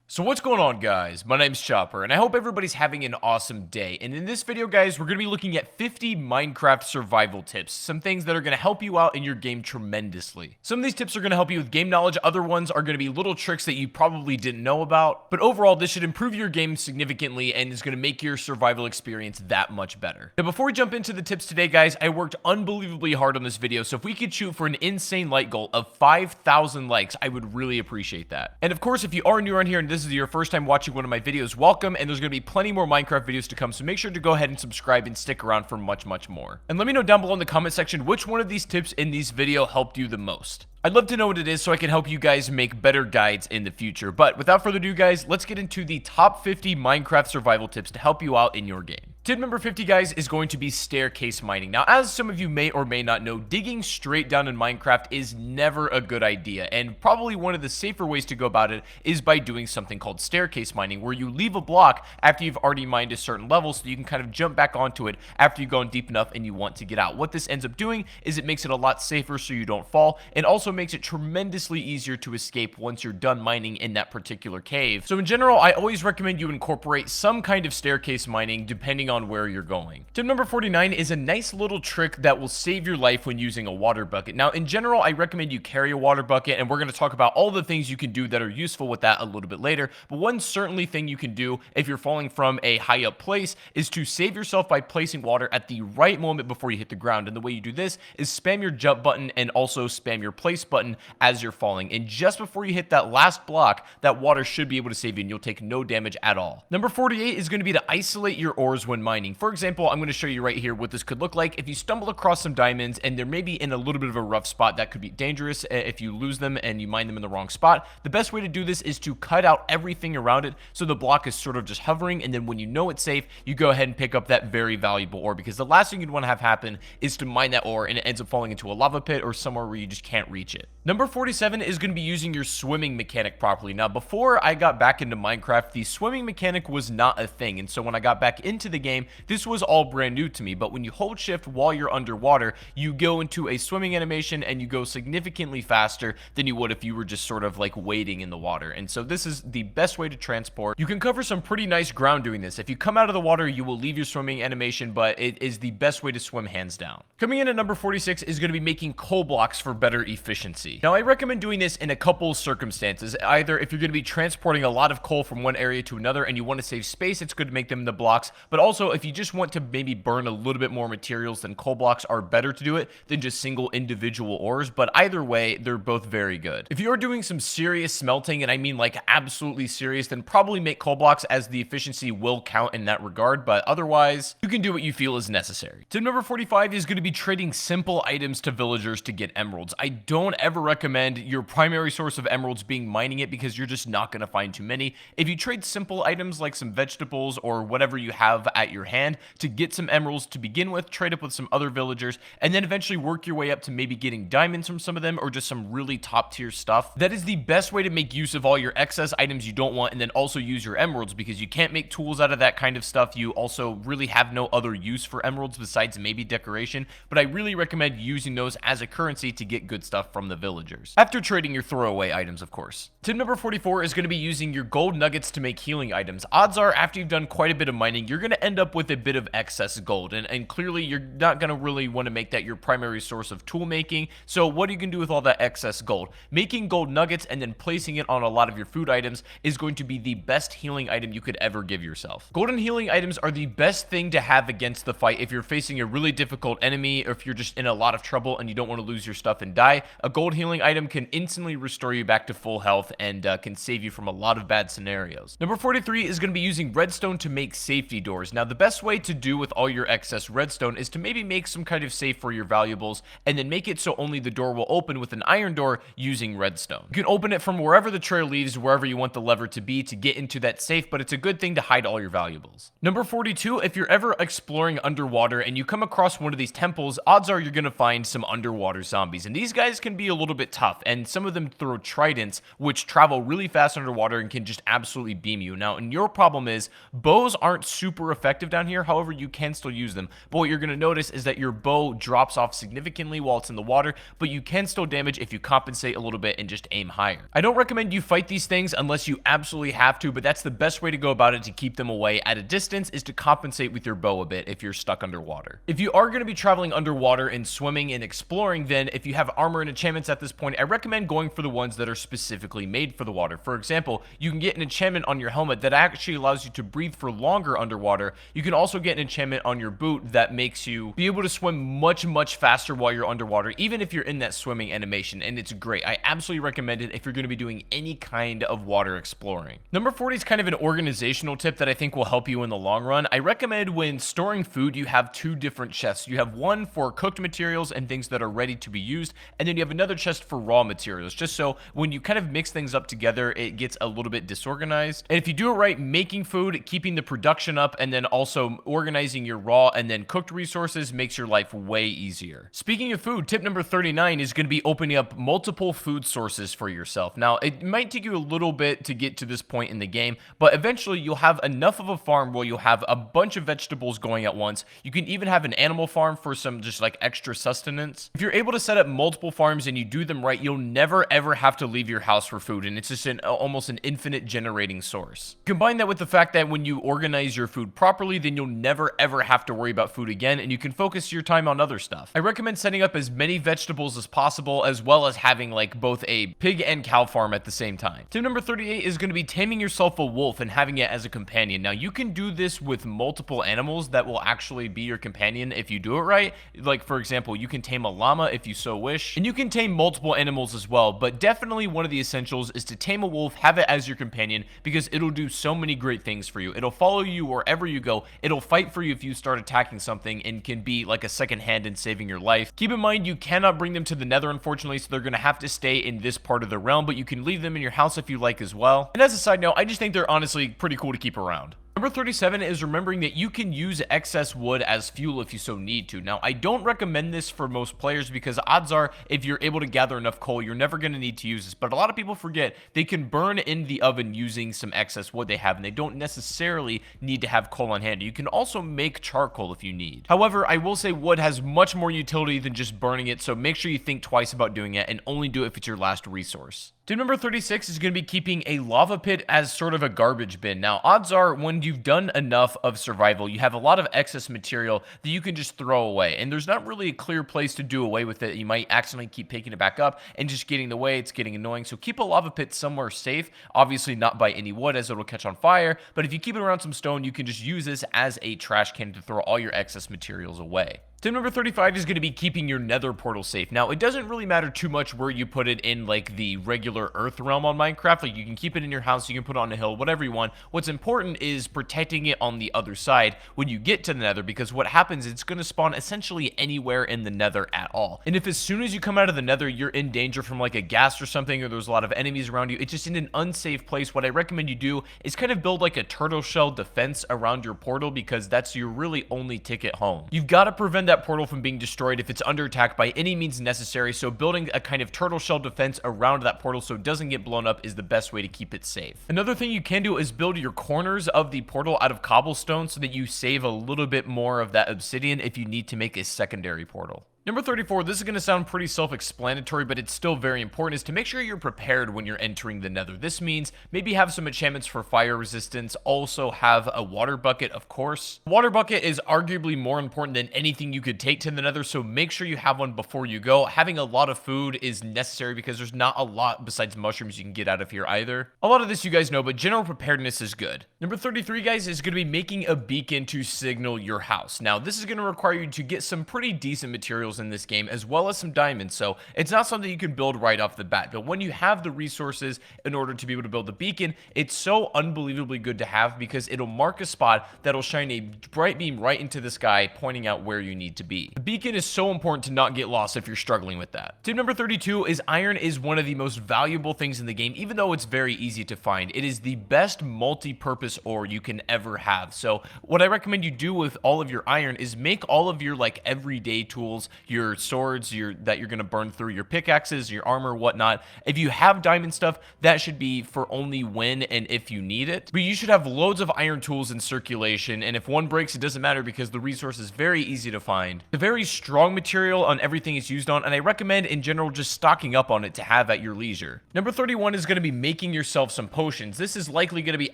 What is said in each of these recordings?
So what's going on, guys? My name's Chopper, and I hope everybody's having an awesome day. And in this video, guys, we're going to be looking at 50 Minecraft survival tips, some things that are going to help you out in your game tremendously. Some of these tips are going to help you with game knowledge, other ones are going to be little tricks that you probably didn't know about, but overall, this should improve your game significantly and is going to make your survival experience that much better. Now, before we jump into the tips today, guys, I worked unbelievably hard on this video, so if we could shoot for an insane like goal of 5,000 likes, I would really appreciate that. And of course, if you are new around here and this is your first time watching one of my videos, welcome, and there's going to be plenty more Minecraft videos to come, so make sure to go ahead and subscribe and stick around for much more. And let me know down below in the comment section which one of these tips in these video helped you the most. I'd love to know what it is so I can help you guys make better guides in the future. But without further ado, guys, let's get into the top 50 Minecraft survival tips to help you out in your game. Tip number 50, guys, is going to be staircase mining. Now, as some of you may or may not know, digging straight down in Minecraft is never a good idea, and probably one of the safer ways to go about it is by doing something called staircase mining, where you leave a block after you've already mined a certain level so you can kind of jump back onto it after you've gone deep enough and you want to get out. What this ends up doing is it makes it a lot safer so you don't fall, and also makes it tremendously easier to escape once you're done mining in that particular cave. So in general, I always recommend you incorporate some kind of staircase mining depending on where you're going. Tip number 49 is a nice little trick that will save your life when using a water bucket. Now, in general, I recommend you carry a water bucket, and we're going to talk about all the things you can do that are useful with that a little bit later. But one certainly thing you can do if you're falling from a high up place is to save yourself by placing water at the right moment before you hit the ground. And the way you do this is spam your jump button and also spam your place button as you're falling. And just before you hit that last block, that water should be able to save you and you'll take no damage at all. Number 48 is going to be to isolate your ores when mining. For example, I'm going to show you right here what this could look like. If you stumble across some diamonds and they're maybe in a little bit of a rough spot, that could be dangerous if you lose them and you mine them in the wrong spot. The best way to do this is to cut out everything around it so the block is sort of just hovering, and then when you know it's safe, you go ahead and pick up that very valuable ore, because the last thing you'd want to have happen is to mine that ore and it ends up falling into a lava pit or somewhere where you just can't reach it. Number 47 is going to be using your swimming mechanic properly. Now, before I got back into Minecraft, the swimming mechanic was not a thing, and so when I got back into the game, this was all brand new to me. But when you hold shift while you're underwater, you go into a swimming animation and you go significantly faster than you would if you were just sort of like wading in the water. And so this is the best way to transport. You can cover some pretty nice ground doing this. If you come out of the water, you will leave your swimming animation, but it is the best way to swim hands down. Coming in at number 46 is going to be making coal blocks for better efficiency. Now, I recommend doing this in a couple circumstances. Either if you're going to be transporting a lot of coal from one area to another and you want to save space, it's good to make them into blocks. But also, if you just want to maybe burn a little bit more materials, then coal blocks are better to do it than just single individual ores. But either way, they're both very good. If you're doing some serious smelting, and I mean like absolutely serious, then probably make coal blocks, as the efficiency will count in that regard. But otherwise, you can do what you feel is necessary. Tip number 45 is going to be trading simple items to villagers to get emeralds. I don't ever recommend your primary source of emeralds being mining it, because you're just not going to find too many. If you trade simple items like some vegetables or whatever you have at your hand to get some emeralds to begin with, trade up with some other villagers, and then eventually work your way up to maybe getting diamonds from some of them or just some really top tier stuff, that is the best way to make use of all your excess items you don't want, and then also use your emeralds, because you can't make tools out of that kind of stuff. You also really have no other use for emeralds besides maybe decoration, but I really recommend using those as a currency to get good stuff from the villagers, after trading your throwaway items, of course. Tip number 44 is going to be using your gold nuggets to make healing items. Odds are, after you've done quite a bit of mining, you're going to end up with a bit of excess gold, and clearly you're not going to really want to make that your primary source of tool making. So what are you going to do with all that excess gold? Making gold nuggets and then placing it on a lot of your food items is going to be the best healing item you could ever give yourself. Golden healing items are the best thing to have against the fight if you're facing a really difficult enemy, or if you're just in a lot of trouble and you don't want to lose your stuff and die. A gold healing item can instantly restore you back to full health and can save you from a lot of bad scenarios. Number 43 is going to be using redstone to make safety doors. Now, the best way to do with all your excess redstone is to maybe make some kind of safe for your valuables, and then make it so only the door will open with an iron door using redstone. You can open it from wherever the trail leads, wherever you want the lever to be to get into that safe, but it's a good thing to hide all your valuables. Number 42, if you're ever exploring underwater and you come across one of these temples, odds are you're going to find some underwater zombies, and these guys can be a little little bit tough, and some of them throw tridents, which travel really fast underwater and can just absolutely beam you. Now, and your problem is bows aren't super effective down here. However, you can still use them. But what you're going to notice is that your bow drops off significantly while it's in the water, but you can still damage if you compensate a little bit and just aim higher. I don't recommend you fight these things unless you absolutely have to, but that's the best way to go about it to keep them away at a distance, is to compensate with your bow a bit if you're stuck underwater. If you are going to be traveling underwater and swimming and exploring, then if you have armor and enchantments at this point, I recommend going for the ones that are specifically made for the water. For example, you can get an enchantment on your helmet that actually allows you to breathe for longer underwater. You can also get an enchantment on your boot that makes you be able to swim much faster while you're underwater, even if you're in that swimming animation, and it's great. I absolutely recommend it if you're going to be doing any kind of water exploring. Number 40 is kind of an organizational tip that I think will help you in the long run. I recommend when storing food, you have two different chests. You have one for cooked materials and things that are ready to be used, and then you have another chest for raw materials, just so when you kind of mix things up together, it gets a little bit disorganized. And if you do it right, making food, keeping the production up, and then also organizing your raw and then cooked resources makes your life way easier. Speaking of food, tip number 39 is going to be opening up multiple food sources for yourself. Now, it might take you a little bit to get to this point in the game, but eventually you'll have enough of a farm where you'll have a bunch of vegetables going at once. You can even have an animal farm for some just like extra sustenance. If you're able to set up multiple farms and you do them right, you'll never ever have to leave your house for food, and it's just almost an infinite generating source. Combine that with the fact that when you organize your food properly, then you'll never ever have to worry about food again, and you can focus your time on other stuff. I recommend setting up as many vegetables as possible, as well as having like both a pig and cow farm at the same time. Tip number 38 is going to be taming yourself a wolf and having it as a companion. Now, you can do this with multiple animals that will actually be your companion if you do it right. Like, for example, you can tame a llama if you so wish, and you can tame multiple animals as well, but definitely one of the essentials is to tame a wolf, have it as your companion, because it'll do so many great things for you. It'll follow you wherever you go. It'll fight for you if you start attacking something, and can be like a second hand in saving your life. Keep in mind, you cannot bring them to the Nether, unfortunately, so they're going to have to stay in this part of the realm, but you can leave them in your house if you like as well. And as a side note, I just think they're honestly pretty cool to keep around. Number 37 is remembering that you can use excess wood as fuel if you so need to. Now, I don't recommend this for most players because odds are if you're able to gather enough coal, you're never going to need to use this. But a lot of people forget they can burn in the oven using some excess wood they have, and they don't necessarily need to have coal on hand. You can also make charcoal if you need. However, I will say wood has much more utility than just burning it, so make sure you think twice about doing it and only do it if it's your last resource. Tip number 36 is going to be keeping a lava pit as sort of a garbage bin. Now, odds are when you've done enough of survival, you have a lot of excess material that you can just throw away, and there's not really a clear place to do away with it. You might accidentally keep picking it back up and just getting in the way. It's getting annoying. So keep a lava pit somewhere safe, obviously not by any wood as it'll catch on fire, but if you keep it around some stone, you can just use this as a trash can to throw all your excess materials away. Tip number 35 is going to be keeping your nether portal safe. Now, it doesn't really matter too much where you put it in like the regular earth realm on Minecraft. Like, you can keep it in your house, you can put it on a hill, whatever you want. What's important is protecting it on the other side when you get to the nether, because what happens is it's going to spawn essentially anywhere in the nether at all. And if as soon as you come out of the nether, you're in danger from like a ghast or something, or there's a lot of enemies around you, it's just in an unsafe place. What I recommend you do is kind of build like a turtle shell defense around your portal, because that's your really only ticket home. You've got to prevent that portal from being destroyed if it's under attack by any means necessary, so building a kind of turtle shell defense around that portal so it doesn't get blown up is the best way to keep it safe. Another thing you can do is build your corners of the portal out of cobblestone so that you save a little bit more of that obsidian if you need to make a secondary portal. Number 34, this is going to sound pretty self-explanatory, but it's still very important, is to make sure you're prepared when you're entering the nether. This means maybe have some enchantments for fire resistance, also have a water bucket, of course. Water bucket is arguably more important than anything you could take to the nether, so make sure you have one before you go. Having a lot of food is necessary because there's not a lot besides mushrooms you can get out of here either. A lot of this you guys know, but general preparedness is good. Number 33, guys, is going to be making a beacon to signal your house. Now, this is going to require you to get some pretty decent materials in this game, as well as some diamonds, so it's not something you can build right off the bat, but when you have the resources in order to be able to build the beacon, it's so unbelievably good to have because it'll mark a spot that'll shine a bright beam right into the sky, pointing out where you need to be. The beacon is so important to not get lost if you're struggling with that. Tip number 32 is iron is one of the most valuable things in the game, even though it's very easy to find. It is the best multi-purpose ore you can ever have, so what I recommend you do with all of your iron is make all of your like everyday tools, your swords, that you're going to burn through, your pickaxes, your armor, whatnot. If you have diamond stuff, that should be for only when and if you need it. But you should have loads of iron tools in circulation, and if one breaks, it doesn't matter because the resource is very easy to find. It's a very strong material on everything it's used on, and I recommend in general just stocking up on it to have at your leisure. Number 31 is going to be making yourself some potions. This is likely going to be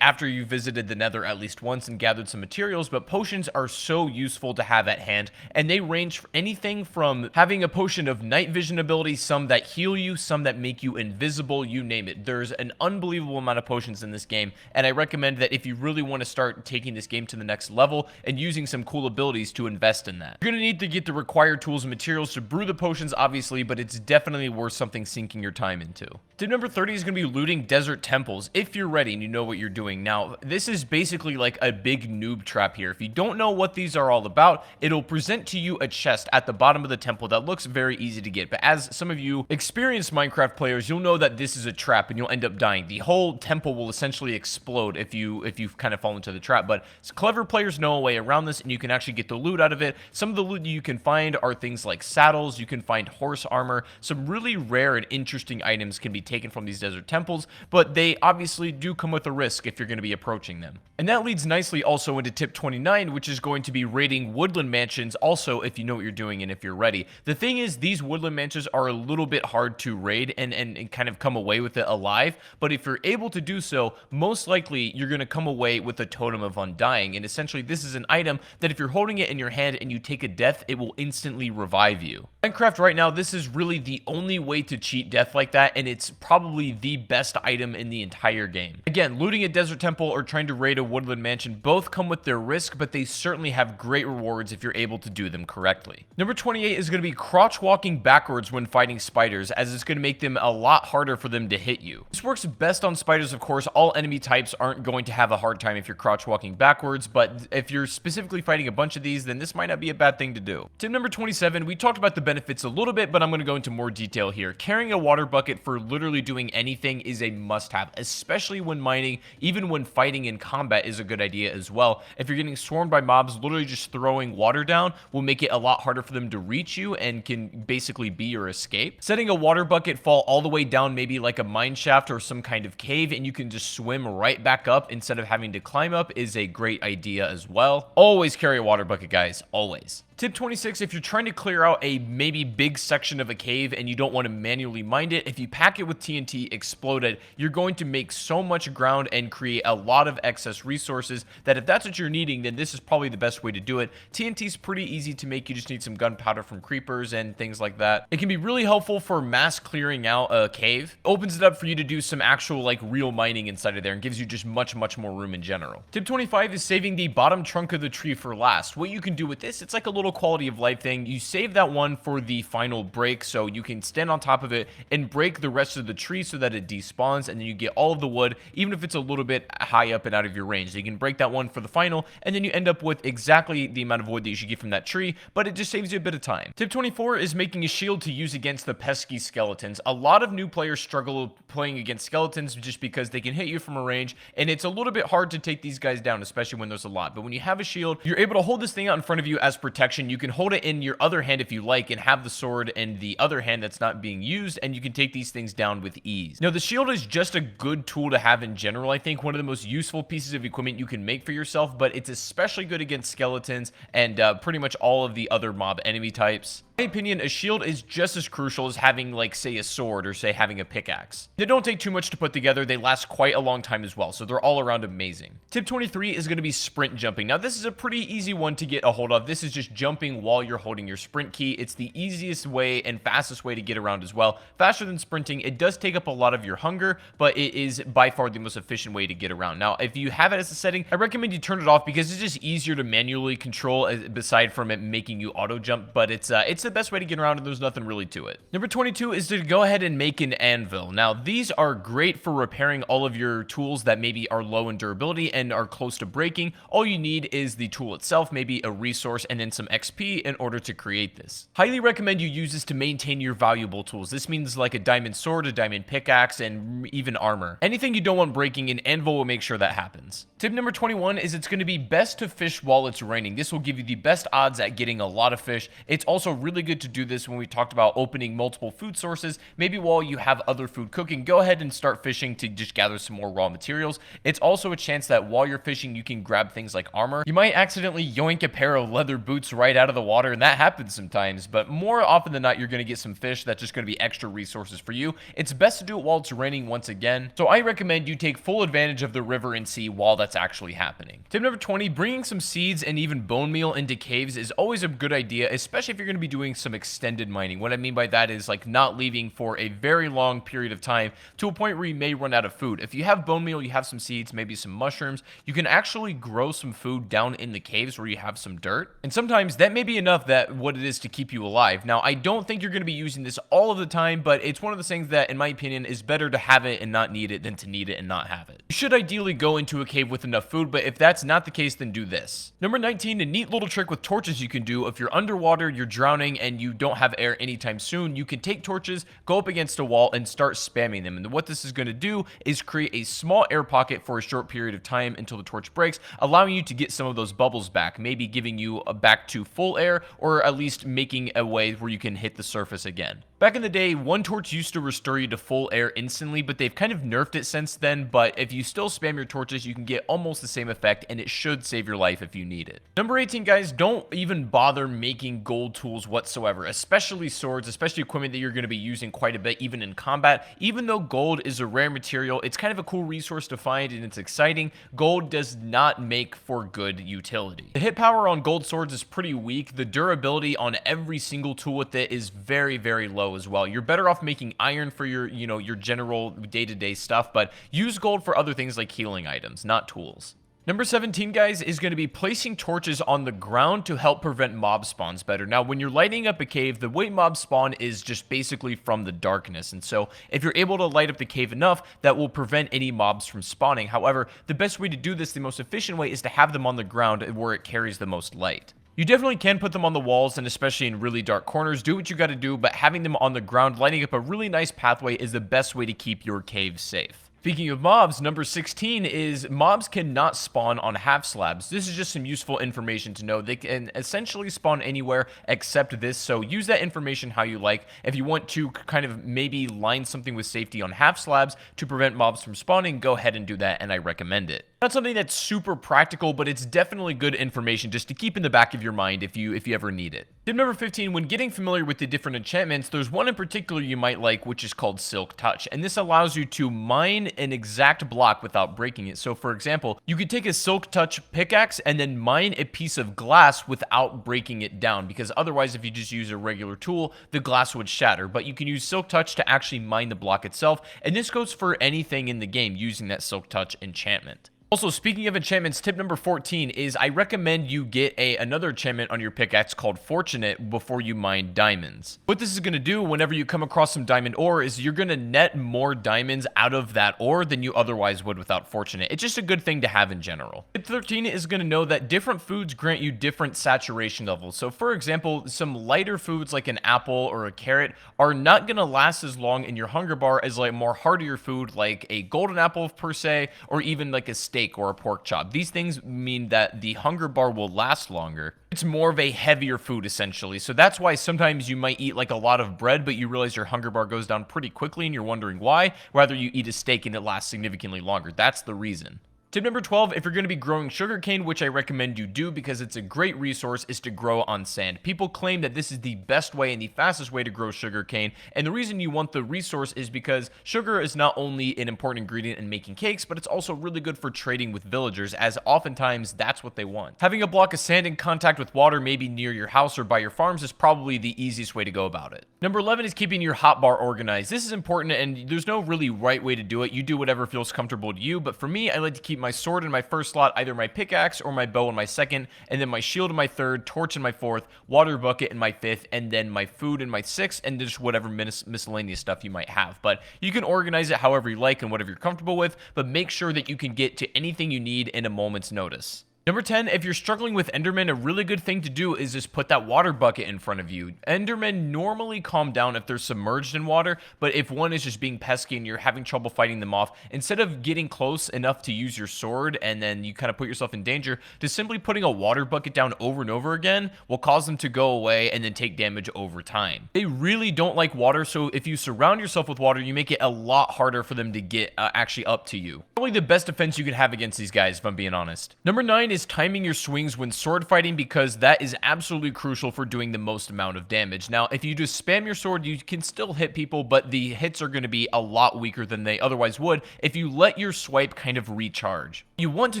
after you visited the Nether at least once and gathered some materials, but potions are so useful to have at hand, and they range for anything from having a potion of night vision ability, some that heal you, some that make you invisible, you name it. There's an unbelievable amount of potions in this game, and I recommend that if you really want to start taking this game to the next level and using some cool abilities, to invest in that. You're going to need to get the required tools and materials to brew the potions, obviously, but it's definitely worth something sinking your time into. Tip number 30 is going to be looting desert temples if you're ready and you know what you're doing. Now, this is basically like a big noob trap here. If you don't know what these are all about, it'll present to you a chest at the bottom of the temple that looks very easy to get. But as some of you experienced Minecraft players, you'll know that this is a trap and you'll end up dying. The whole temple will essentially explode if you kind of fall into the trap. But clever players know a way around this, and you can actually get the loot out of it. Some of the loot you can find are things like saddles. You can find horse armor. Some really rare and interesting items can be taken from these desert temples, but they obviously do come with a risk if you're going to be approaching them. And that leads nicely also into tip 29, which is going to be raiding woodland mansions also if you know what you're doing and if you're ready. The thing is, these woodland mansions are a little bit hard to raid and kind of come away with it alive, but if you're able to do so, most likely you're going to come away with a totem of undying, and essentially this is an item that if you're holding it in your hand and you take a death, it will instantly revive you. Minecraft right now, this is really the only way to cheat death like that, and it's probably the best item in the entire game. Again, looting a desert temple or trying to raid a woodland mansion both come with their risk, but they certainly have great rewards if you're able to do them correctly. Number 28 is going to be crouch walking backwards when fighting spiders, as it's going to make them a lot harder for them to hit you. This works best on spiders, of course. All enemy types aren't going to have a hard time if you're crouch walking backwards, but if you're specifically fighting a bunch of these, then this might not be a bad thing to do. Tip number 27, we talked about the benefits a little bit, but I'm going to go into more detail here. Carrying a water bucket for literally doing anything is a must-have, especially when mining. Even when fighting in combat is a good idea as well. If you're getting swarmed by mobs, literally just throwing water down will make it a lot harder for them to reach you and can basically be your escape. Setting a water bucket fall all the way down, maybe like a mine shaft or some kind of cave, and you can just swim right back up instead of having to climb up, is a great idea as well. Always carry a water bucket, guys. Always. Tip 26, if you're trying to clear out a maybe big section of a cave and you don't want to manually mine it, if you pack it with TNT, explode it, you're going to make so much ground and create a lot of excess resources that if that's what you're needing, then this is probably the best way to do it. TNT is pretty easy to make. You just need some gunpowder from creepers and things like that. It can be really helpful for mass clearing out a cave. It opens it up for you to do some actual like real mining inside of there and gives you just much more room in general. Tip 25 is saving the bottom trunk of the tree for last. What you can do with this, it's like a little quality of life thing. You save that one for the final break, so you can stand on top of it and break the rest of the tree so that it despawns, and then you get all of the wood, even if it's a little bit high up and out of your range. So you can break that one for the final, and then you end up with exactly the amount of wood that you should get from that tree, but it just saves you a bit of time. Tip 24 is making a shield to use against the pesky skeletons. A lot of new players struggle playing against skeletons just because they can hit you from a range, and it's a little bit hard to take these guys down, especially when there's a lot. But when you have a shield, you're able to hold this thing out in front of you as protection. You can hold it in your other hand if you like and have the sword in the other hand that's not being used, and you can take these things down with ease. Now, the shield is just a good tool to have in general. I think one of the most useful pieces of equipment you can make for yourself, but it's especially good against skeletons and pretty much all of the other mob enemy types. In my opinion, a shield is just as crucial as having, like, say, a sword or, say, having a pickaxe. They don't take too much to put together. They last quite a long time as well, so they're all around amazing. Tip 23 is going to be sprint jumping. Now, this is a pretty easy one to get a hold of. This is just jumping while you're holding your sprint key. It's the easiest way and fastest way to get around as well. Faster than sprinting. It does take up a lot of your hunger, but it is by far the most efficient way to get around. Now, if you have it as a setting, I recommend you turn it off because it's just easier to manually control aside from it making you auto jump, but it's the best way to get around and there's nothing really to it. Number 22 is to go ahead and make an anvil. Now, these are great for repairing all of your tools that maybe are low in durability and are close to breaking. All you need is the tool itself, maybe a resource, and then some XP in order to create this. Highly recommend you use this to maintain your valuable tools. This means like a diamond sword, a diamond pickaxe, and even armor. Anything you don't want breaking, an anvil will make sure that happens. Tip number 21 is it's going to be best to fish while it's raining. This will give you the best odds at getting a lot of fish. It's also really really good to do this when we talked about opening multiple food sources. Maybe while you have other food cooking, go ahead and start fishing to just gather some more raw materials. It's also a chance that while you're fishing, you can grab things like armor. You might accidentally yoink a pair of leather boots right out of the water, and that happens sometimes, but more often than not, you're going to get some fish that's just going to be extra resources for you. It's best to do it while it's raining once again, so I recommend you take full advantage of the river and sea while that's actually happening. Tip number 20, bringing some seeds and even bone meal into caves is always a good idea, especially if you're going to be doing some extended mining. What I mean by that is like not leaving for a very long period of time to a point where you may run out of food. If you have bone meal, you have some seeds, maybe some mushrooms, you can actually grow some food down in the caves where you have some dirt. And sometimes that may be enough that what it is to keep you alive. Now, I don't think you're going to be using this all of the time, but it's one of those things that, in my opinion, is better to have it and not need it than to need it and not have it. You should ideally go into a cave with enough food, but if that's not the case, then do this. Number 19, a neat little trick with torches you can do. If you're underwater, you're drowning, and you don't have air anytime soon, you can take torches, go up against a wall, and start spamming them. And what this is going to do is create a small air pocket for a short period of time until the torch breaks, allowing you to get some of those bubbles back, maybe giving you back to full air, or at least making a way where you can hit the surface again. Back in the day, one torch used to restore you to full air instantly, but they've kind of nerfed it since then. But if you still spam your torches, you can get almost the same effect, and it should save your life if you need it. Number 18, guys, don't even bother making gold tools whatsoever, especially swords, especially equipment that you're going to be using quite a bit, even in combat. Even though gold is a rare material, it's kind of a cool resource to find, and it's exciting. Gold does not make for good utility. The hit power on gold swords is pretty weak. The durability on every single tool with it is very, very low as well. You're better off making iron for your, your general day-to-day stuff, but use gold for other things like healing items, not tools. Number 17, guys, is going to be placing torches on the ground to help prevent mob spawns better. Now, when you're lighting up a cave, the way mobs spawn is just basically from the darkness. And so if you're able to light up the cave enough, that will prevent any mobs from spawning. However, the best way to do this, the most efficient way, is to have them on the ground where it carries the most light. You definitely can put them on the walls, and especially in really dark corners, do what you got to do, but having them on the ground, lighting up a really nice pathway is the best way to keep your cave safe. Speaking of mobs, number 16 is mobs cannot spawn on half slabs. This is just some useful information to know. They can essentially spawn anywhere except this, so use that information how you like. If you want to kind of maybe line something with safety on half slabs to prevent mobs from spawning, go ahead and do that, and I recommend it. Not something that's super practical, but it's definitely good information just to keep in the back of your mind if you ever need it. Tip number 15, when getting familiar with the different enchantments, there's one in particular you might like, which is called Silk Touch, and this allows you to mine an exact block without breaking it. So for example, you could take a Silk Touch pickaxe and then mine a piece of glass without breaking it down, because otherwise if you just use a regular tool, the glass would shatter. But you can use Silk Touch to actually mine the block itself, and this goes for anything in the game using that Silk Touch enchantment. Also, speaking of enchantments, tip number 14 is I recommend you get another enchantment on your pickaxe called Fortunate before you mine diamonds. What this is going to do whenever you come across some diamond ore is you're going to net more diamonds out of that ore than you otherwise would without Fortunate. It's just a good thing to have in general. Tip 13 is going to know that different foods grant you different saturation levels. So for example, some lighter foods like an apple or a carrot are not going to last as long in your hunger bar as like more heartier food like a golden apple per se, or even like a steak or a pork chop. These things mean that the hunger bar will last longer. It's more of a heavier food essentially. So that's why sometimes you might eat like a lot of bread, but you realize your hunger bar goes down pretty quickly and you're wondering why. Rather you eat a steak and it lasts significantly longer. That's the reason. Tip number 12, if you're going to be growing sugarcane, which I recommend you do because it's a great resource, is to grow on sand. People claim that this is the best way and the fastest way to grow sugarcane, and the reason you want the resource is because sugar is not only an important ingredient in making cakes, but it's also really good for trading with villagers, as oftentimes that's what they want. Having a block of sand in contact with water, maybe near your house or by your farms, is probably the easiest way to go about it. Number 11 is keeping your hotbar organized. This is important, and there's no really right way to do it. You do whatever feels comfortable to you, but for me, I like to keep my sword in my first slot, either my pickaxe or my bow in my second, and then my shield in my third, torch in my fourth, water bucket in my fifth, and then my food in my sixth, and just whatever miscellaneous stuff you might have. But you can organize it however you like and whatever you're comfortable with, but make sure that you can get to anything you need in a moment's notice. Number 10, if you're struggling with Enderman, a really good thing to do is just put that water bucket in front of you. Endermen normally calm down if they're submerged in water, but if one is just being pesky and you're having trouble fighting them off, instead of getting close enough to use your sword and then you kind of put yourself in danger, just simply putting a water bucket down over and over again will cause them to go away and then take damage over time. They really don't like water, so if you surround yourself with water, you make it a lot harder for them to get actually up to you. Probably the best defense you can have against these guys, if I'm being honest. Number 9 is timing your swings when sword fighting, because that is absolutely crucial for doing the most amount of damage. Now, if you just spam your sword, you can still hit people, but the hits are going to be a lot weaker than they otherwise would if you let your swipe kind of recharge. What you want to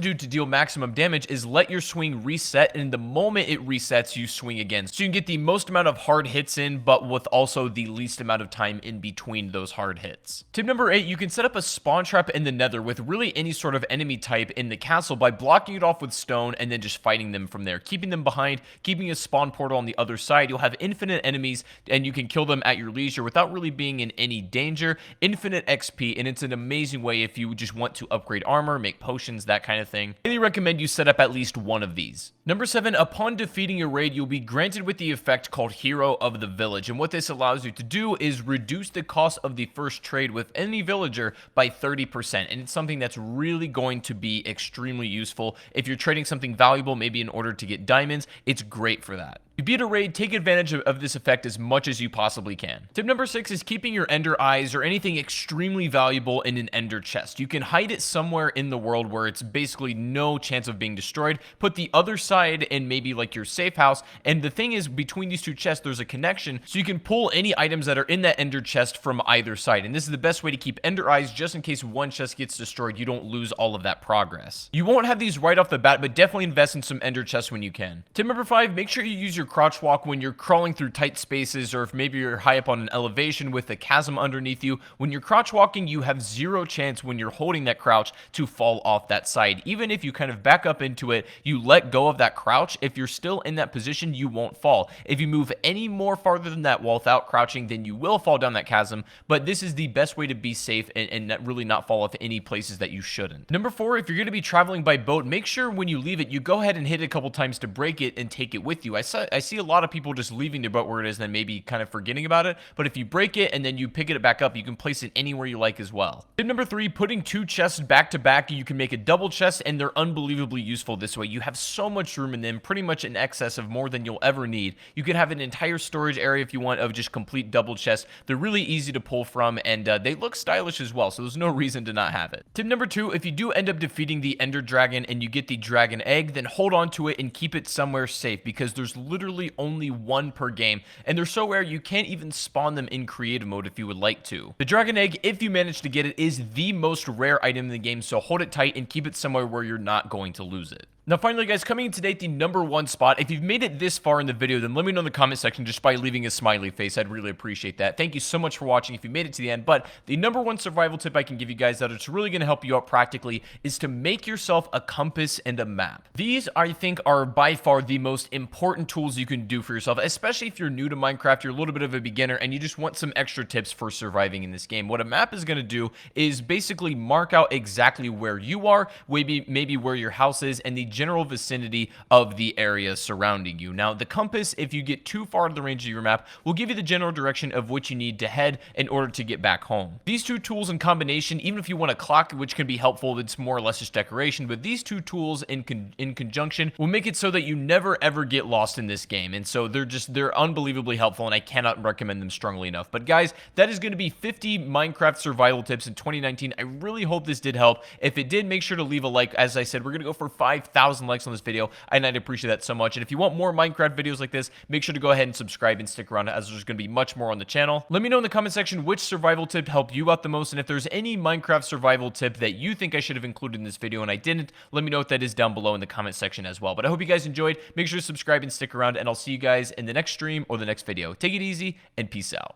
do to deal maximum damage is let your swing reset, and the moment it resets, you swing again. So you can get the most amount of hard hits in, but with also the least amount of time in between those hard hits. Tip number 8, you can set up a spawn trap in the nether with really any sort of enemy type in the castle by blocking it off with stone and then just fighting them from there, keeping them behind, keeping a spawn portal on the other side. You'll have infinite enemies and you can kill them at your leisure without really being in any danger. Infinite XP, and it's an amazing way if you just want to upgrade armor, make potions, that kind of thing. I really recommend you set up at least one of these. Number 7, upon defeating a raid, you'll be granted with the effect called Hero of the Village, and what this allows you to do is reduce the cost of the first trade with any villager by 30%, and it's something that's really going to be extremely useful. If you're trading something valuable, maybe in order to get diamonds, it's great for that. If you beat a raid, take advantage of this effect as much as you possibly can. Tip number 6 is keeping your ender eyes or anything extremely valuable in an ender chest. You can hide it somewhere in the world where it's basically no chance of being destroyed. Put the other side in maybe like your safe house, and the thing is, between these two chests there's a connection, so you can pull any items that are in that ender chest from either side, and this is the best way to keep ender eyes just in case one chest gets destroyed. You don't lose all of that progress. You won't have these right off the bat, but definitely invest in some ender chests when you can. Tip number 5, make sure you use your crouch walk when you're crawling through tight spaces, or if maybe you're high up on an elevation with a chasm underneath you. When you're crouch walking, you have zero chance when you're holding that crouch to fall off that side. Even if you kind of back up into it, you let go of that crouch, if you're still in that position, you won't fall. If you move any more farther than that while without crouching, then you will fall down that chasm, but this is the best way to be safe and really not fall off any places that you shouldn't. Number 4, if you're going to be traveling by boat, make sure when you leave it, you go ahead and hit it a couple times to break it and take it with you. I see a lot of people just leaving their boat where it is and then maybe kind of forgetting about it, but if you break it and then you pick it back up, you can place it anywhere you like as well. Tip number 3, putting 2 chests back to back. You can make a double chest, and they're unbelievably useful this way. You have so much room in them, pretty much in excess of more than you'll ever need. You can have an entire storage area if you want of just complete double chests. They're really easy to pull from, and they look stylish as well, so there's no reason to not have it. Tip number 2, if you do end up defeating the Ender Dragon and you get the dragon egg, then hold on to it and keep it somewhere safe, because there's literally only one per game, and they're so rare you can't even spawn them in creative mode if you would like to. The dragon egg, if you manage to get it, is the most rare item in the game, so hold it tight and keep it somewhere where you're not going to lose it. Now finally guys, coming in today at the number 1 spot, if you've made it this far in the video, then let me know in the comment section just by leaving a smiley face. I'd really appreciate that. Thank you so much for watching if you made it to the end. But the number 1 survival tip I can give you guys that it's really going to help you out practically is to make yourself a compass and a map. These, I think, are by far the most important tools you can do for yourself, especially if you're new to Minecraft, you're a little bit of a beginner, and you just want some extra tips for surviving in this game. What a map is going to do is basically mark out exactly where you are, maybe where your house is, and the general vicinity of the area surrounding you. Now, the compass, if you get too far to the range of your map, will give you the general direction of which you need to head in order to get back home. These two tools in combination, even if you want a clock, which can be helpful, it's more or less just decoration, but these two tools in conjunction will make it so that you never ever get lost in this game. And so they're unbelievably helpful, and I cannot recommend them strongly enough. But guys, that is going to be 50 Minecraft survival tips in 2019. I really hope this did help. If it did, make sure to leave a like. As I said, we're going to go for 5,000 likes on this video, and I'd appreciate that so much. And if you want more Minecraft videos like this, make sure to go ahead and subscribe and stick around, as there's going to be much more on the channel. Let me know in the comment section which survival tip helped you out the most, and if there's any Minecraft survival tip that you think I should have included in this video and I didn't, let me know what that is down below in the comment section as well. But I hope you guys enjoyed. Make sure to subscribe and stick around, and I'll see you guys in the next stream or the next video. Take it easy, and peace out.